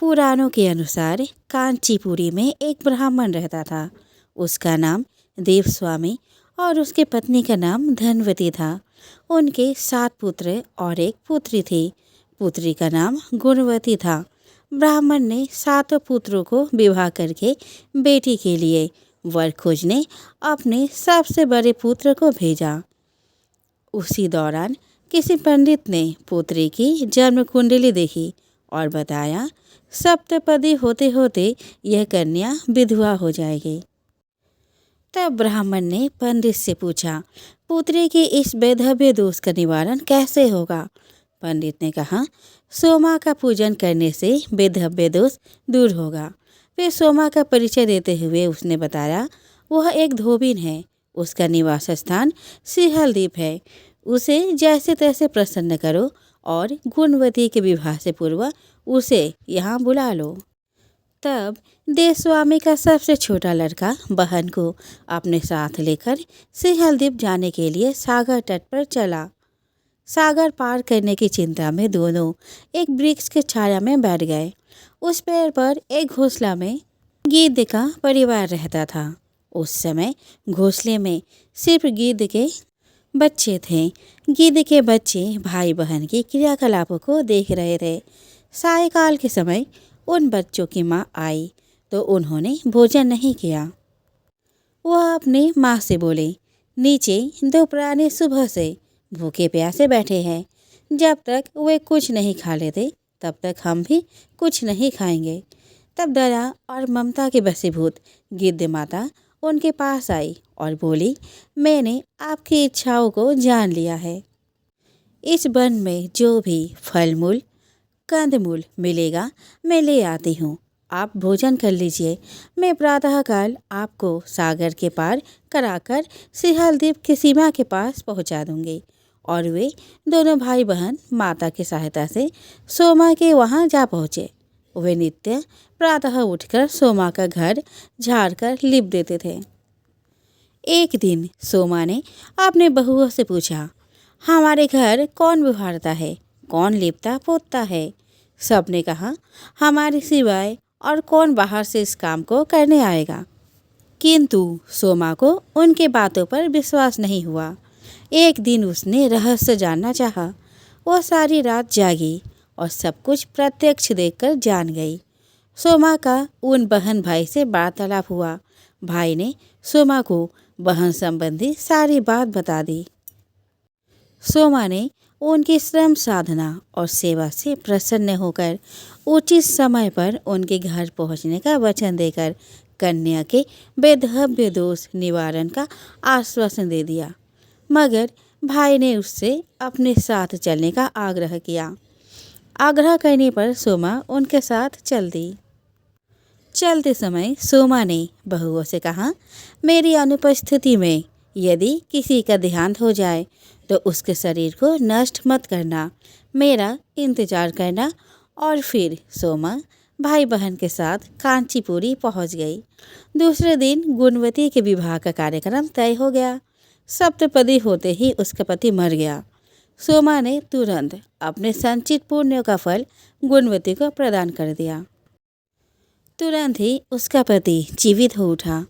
पुराणों के अनुसार कांचीपुरी में एक ब्राह्मण रहता था। उसका नाम देवस्वामी और उसकी पत्नी का नाम धनवती था। उनके 7 पुत्र और एक पुत्री थी। पुत्री का नाम गुणवती था। ब्राह्मण ने 7 पुत्रों को विवाह करके बेटी के लिए वर खोजने अपने सबसे बड़े पुत्र को भेजा। उसी दौरान किसी पंडित ने पुत्री की जन्म कुंडली देखी और बताया सप्तपदी होते होते यह कन्या विधवा हो जाएगी। तब ब्राह्मण ने पंडित से पूछा, पुत्री के इस वैधव्य दोष का निवारण कैसे होगा? पंडित ने कहा, सोमा का पूजन करने से वैधव्य दोष दूर होगा। फिर सोमा का परिचय देते हुए उसने बताया, वह एक धोबिन है। उसका निवास स्थान सिहलदीप है। उसे जैसे तैसे प्रसन्न करो और गुणवती के विवाह से पूर्व उसे यहाँ बुला लो। तब देवस्वामी का सबसे छोटा लड़का बहन को अपने साथ लेकर सिहलदीप जाने के लिए सागर तट पर चला। सागर पार करने की चिंता में दोनों एक वृक्ष के छाया में बैठ गए। उस पेड़ पर एक घोंसला में गिद्ध का परिवार रहता था। उस समय घोंसले में सिर्फ गिद्ध के बच्चे थे। गिद्ध के बच्चे भाई बहन की क्रियाकलापों को देख रहे थे। सायंकाल के समय उन बच्चों की माँ आई तो उन्होंने भोजन नहीं किया। वह अपनी माँ से बोले, नीचे 2 प्राणी सुबह से भूखे प्यासे बैठे हैं। जब तक वे कुछ नहीं खा लेते तब तक हम भी कुछ नहीं खाएंगे। तब दया और ममता के वशीभूत गिद्ध माता उनके पास आई और बोली, मैंने आपकी इच्छाओं को जान लिया है। इस वन में जो भी फल-मूल कंदमूल मिलेगा मैं ले आती हूँ। आप भोजन कर लीजिए। मैं प्रातःकाल आपको सागर के पार कराकर सिहलदीप की सीमा के पास पहुँचा दूँगी। और वे दोनों भाई बहन माता की सहायता से सोमा के वहाँ जा पहुँचे। वे नित्य प्रातः उठकर सोमा का घर झाड़कर लीप देते थे। एक दिन सोमा ने अपने बहुओं से पूछा, हमारे घर कौन बुहारता है, कौन लिपता पोतता है? सबने कहा, हमारी सिवाय और कौन बाहर से इस काम को करने आएगा? किंतु सोमा को उनके बातों पर विश्वास नहीं हुआ। एक दिन उसने रहस्य जानना चाहा। वो सारी रात जागी और सब कुछ प्रत्यक्ष देखकर जान गई। सोमा का उन बहन भाई से वार्तालाप हुआ। भाई ने सोमा को बहन संबंधी सारी बात बता दी। सोमा ने उनकी श्रम साधना और सेवा से प्रसन्न होकर उचित समय पर उनके घर पहुंचने का वचन देकर कन्या के वैधव्य दोष निवारण का आश्वासन दे दिया। मगर भाई ने उससे अपने साथ चलने का आग्रह किया। आग्रह करने पर सोमा उनके साथ चल दी। चलते समय सोमा ने बहुओं से कहा, मेरी अनुपस्थिति में यदि किसी का देहांत हो जाए तो उसके शरीर को नष्ट मत करना, मेरा इंतजार करना। और फिर सोमा भाई बहन के साथ कांचीपुरी पहुंच गई। दूसरे दिन गुणवती के विवाह का कार्यक्रम तय हो गया। सप्तपदी होते ही उसका पति मर गया। सोमा ने तुरंत अपने संचित पुण्यों का फल गुणवती को प्रदान कर दिया। तुरंत ही उसका पति जीवित हो उठा।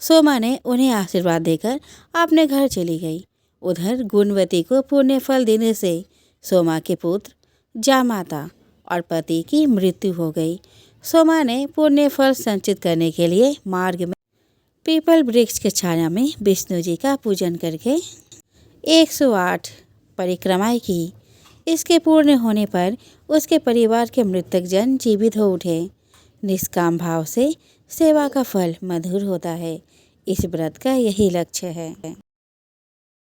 सोमा ने उन्हें आशीर्वाद देकर अपने घर चली गई। उधर गुणवती को पुण्य फल देने से सोमा के पुत्र जामाता और पति की मृत्यु हो गई। सोमा ने पुण्य फल संचित करने के लिए मार्ग में पीपल वृक्ष के छाया में विष्णु जी का पूजन करके 108 परिक्रमाएं की। इसके पूर्ण होने पर उसके परिवार के मृतक जन जीवित हो उठे। निष्काम भाव से सेवा का फल मधुर होता है। इस व्रत का यही लक्ष्य है।